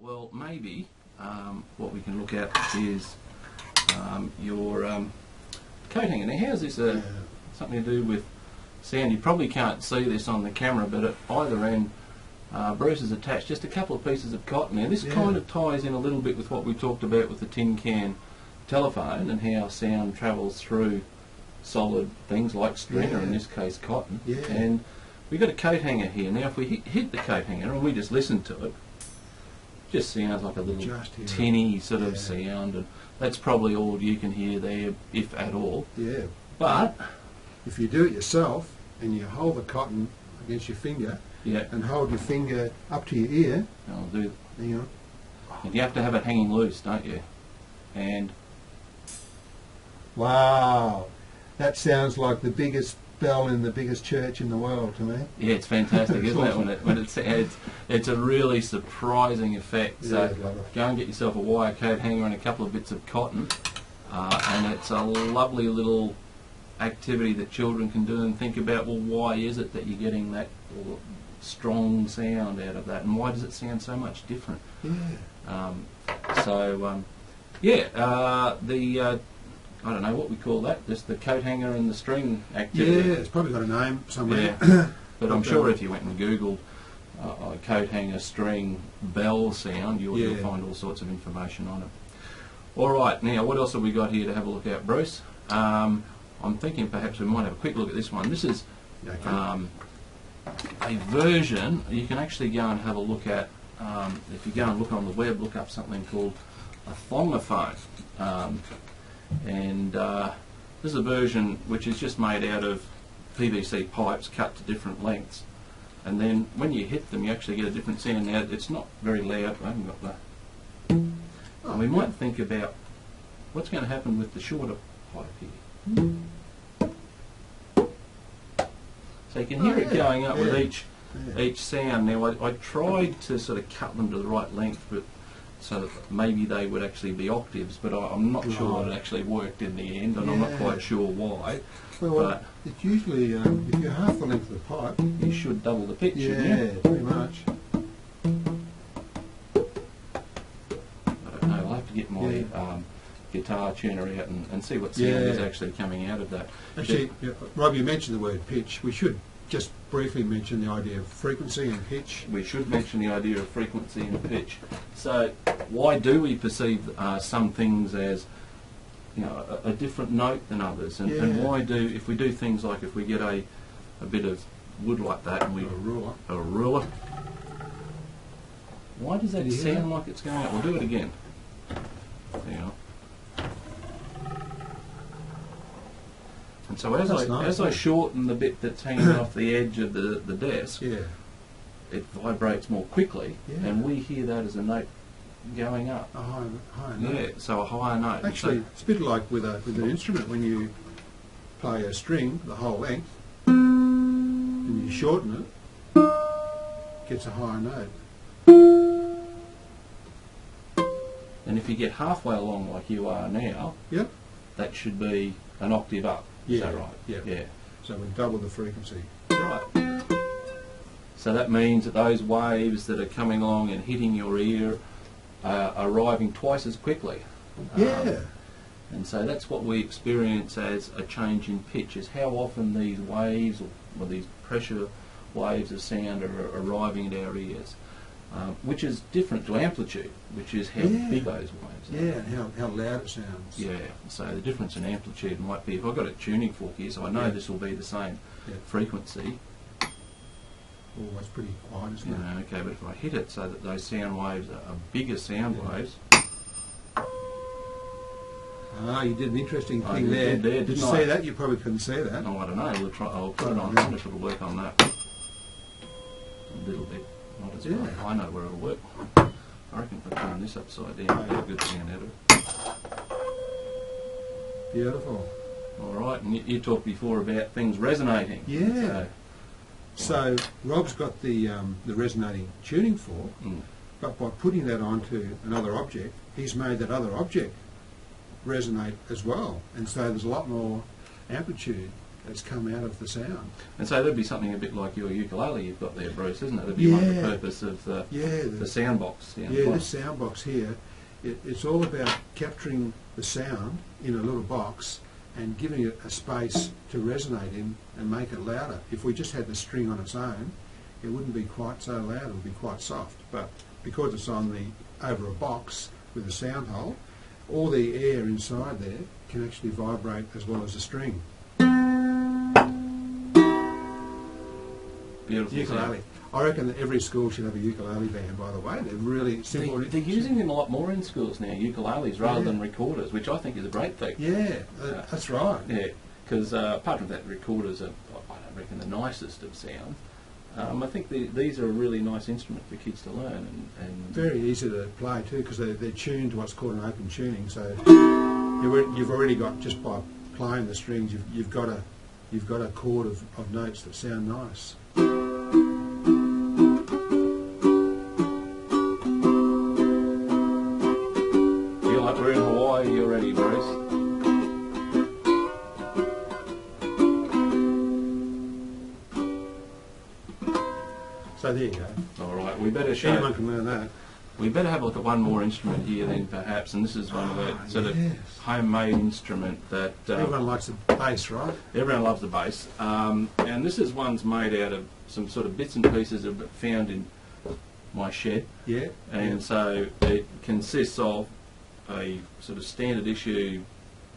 Well, maybe what we can look at is your coat hanger. Now, how's this something to do with sound? You probably can't see this on the camera, but at either end, Bruce has attached just a couple of pieces of cotton. Now, this kind of ties in a little bit with what we talked about with the tin can telephone and how sound travels through solid things like string, or in this case cotton. And we've got a coat hanger here. Now, if we hit the coat hanger and we just listen to it, just sounds like a little tinny sort of sound, and that's probably all you can hear there, if at all. But if you do it yourself and you hold the cotton against your finger and hold your finger up to your ear, I'll do. hang on. And you have to have it hanging loose, don't you? And wow, that sounds like the biggest bell in the biggest church in the world to me. yeah, it's fantastic, isn't it? When it's a really surprising effect. So go and get yourself a wire coat hanger and a couple of bits of cotton, and it's a lovely little activity that children can do and think about, well, why is it that you're getting that strong sound out of that, and why does it sound so much different? I don't know what we call that, just the coat hanger and the string activity. Yeah, it's probably got a name somewhere. But I'm sure if you went and Googled a coat hanger string bell sound, you'll find all sorts of information on it. Alright, now what else have we got here to have a look at, Bruce? I'm thinking perhaps we might have a quick look at this one. This is a version you can actually go and have a look at. If you go and look on the web, look up something called a thongaphone. And this is a version which is just made out of PVC pipes cut to different lengths, and then when you hit them you actually get a different sound. Now, it's not very loud. I haven't got the... And we might think about what's going to happen with the shorter pipe here. So you can hear it going up with each sound. Now, I tried to sort of cut them to the right length, but so that maybe they would actually be octaves, but I'm not sure it actually worked in the end, and I'm not quite sure why. Well, it's usually, if you're half the length of the pipe, you should double the pitch, shouldn't you? Pretty much. I don't know, I'll have to get my guitar tuner out and see what sound is actually coming out of that. Actually, Rob, you mentioned the word pitch. We should just briefly mention the idea of frequency and pitch. We should mention the idea of frequency and pitch. So, why do we perceive some things as, you know, a different note than others? And why do, if we do things like if we get a bit of wood like that and we... A ruler. Why does that sound like it's going out? We'll do it again. Hang on. And so as I shorten the bit that's hanging off the edge of the desk, it vibrates more quickly, and we hear that as a note going up. A higher note. Yeah, so a higher note. Actually, it's a bit like with an instrument. When you play a string the whole length, and you shorten it, it gets a higher note. And if you get halfway along like you are now, that should be an octave up. Is that right? Yeah. So we double the frequency. Right. So that means that those waves that are coming along and hitting your ear are arriving twice as quickly. And so that's what we experience as a change in pitch, is how often these waves or these pressure waves of sound are arriving at our ears. Which is different to amplitude, which is how big those waves are. And how loud it sounds. So the difference in amplitude might be, if I've got a tuning fork here, so I know this will be the same frequency. Oh, that's pretty quiet, isn't it? Okay, but if I hit it so that those sound waves are bigger sound waves... Ah, you did an interesting thing there. Did you see that? You probably couldn't see that. Oh, I don't know. We'll try. I'll put it on. I wonder if it'll work on that. A little bit. Not as well. I know where it'll work. I reckon if I turn this upside down, I'll get a good sound out of it. Beautiful. Alright, and you talked before about things resonating. So Rob's got the resonating tuning fork, but by putting that onto another object, he's made that other object resonate as well. And so there's a lot more amplitude that's come out of the sound. And so that'd be something a bit like your ukulele you've got there, Bruce, isn't it? That'd be like the purpose of the sound box. This sound box here, it's all about capturing the sound in a little box and giving it a space to resonate in and make it louder. If we just had the string on its own, it wouldn't be quite so loud, it would be quite soft. But because it's over a box with a sound hole, all the air inside there can actually vibrate as well as the string. Beautiful. Ukulele. I reckon that every school should have a ukulele band, by the way. They're really simple. They're using them a lot more in schools now, ukuleles, rather than recorders, which I think is a great thing. Yeah, that's right. Yeah, because apart from that, recorders are, I don't reckon, the nicest of sound. I think these are a really nice instrument for kids to learn. And very easy to play too, because they're tuned to what's called an open tuning. So you've already got, just by playing the strings, you've got a chord of notes that sound nice. Feel like we're in Hawaii already, Bruce. So there you go. All right, we better show. Anyone can learn that. We better have a look at one more instrument here then, perhaps, and this is one of the sort of homemade instrument that everyone likes the bass, right? Everyone loves the bass, and this is one's made out of some sort of bits and pieces that are found in my shed. Yeah. And so it consists of a sort of standard issue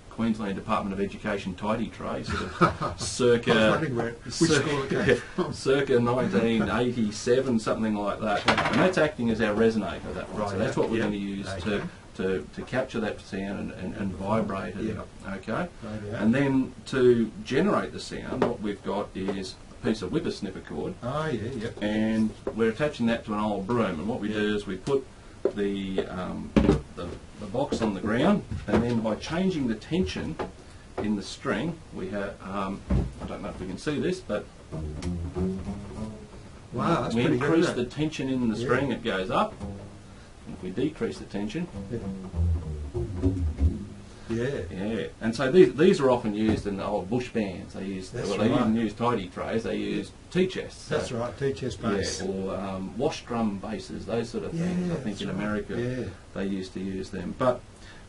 Queensland Department of Education tidy tray, sort of circa 1987, something like that. And that's acting as our resonator, that one. So that's what we're going to use to capture that sound and vibrate it. Okay? And then to generate the sound, what we've got is a piece of whippersnipper cord. And we're attaching that to an old broom. And what we do is we put the box on the ground, and then by changing the tension in the string, we have, I don't know if we can see this, but wow, that's we pretty increase good, the tension in the string, it goes up. And if we decrease the tension, and so these are often used in the old bush bands. They use, they didn't use tidy trays, they use T-chests. That's right, T-chest bass. Or wash drum basses, those sort of things. I think in America they used to use them. But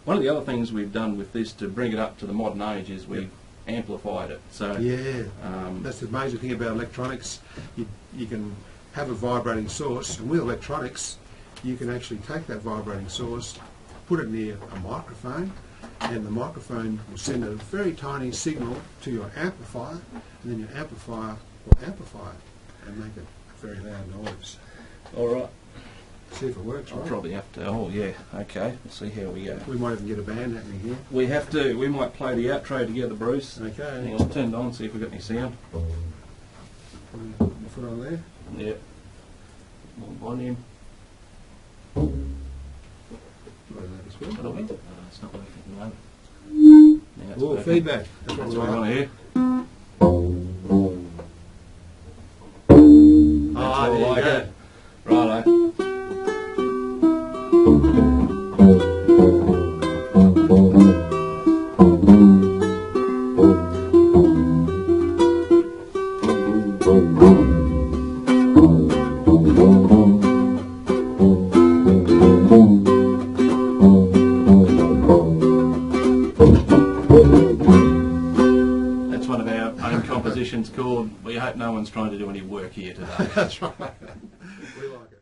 one of the other things we've done with this to bring it up to the modern age is we've amplified it. So that's the amazing thing about electronics. You can have a vibrating source, and with electronics you can actually take that vibrating source, put it near a microphone, and the microphone will send a very tiny signal to your amplifier, and then your amplifier will amplify it and make it a very loud noise. All right. See if it works, right? I'll probably have to. Oh yeah. Okay. We'll see how we go. We might even get a band happening here. We have to. We might play the outro together, Bruce. Okay. Hang on, turn it on. See if we've got any sound. Put your foot on there. Yeah. More volume. What are we? It's not working at the moment. Oh, feedback. That's what we want to hear. There you go. Righto. That's one of our own compositions called "We Hope No One's Trying to Do Any Work Here Today." That's right. We like it.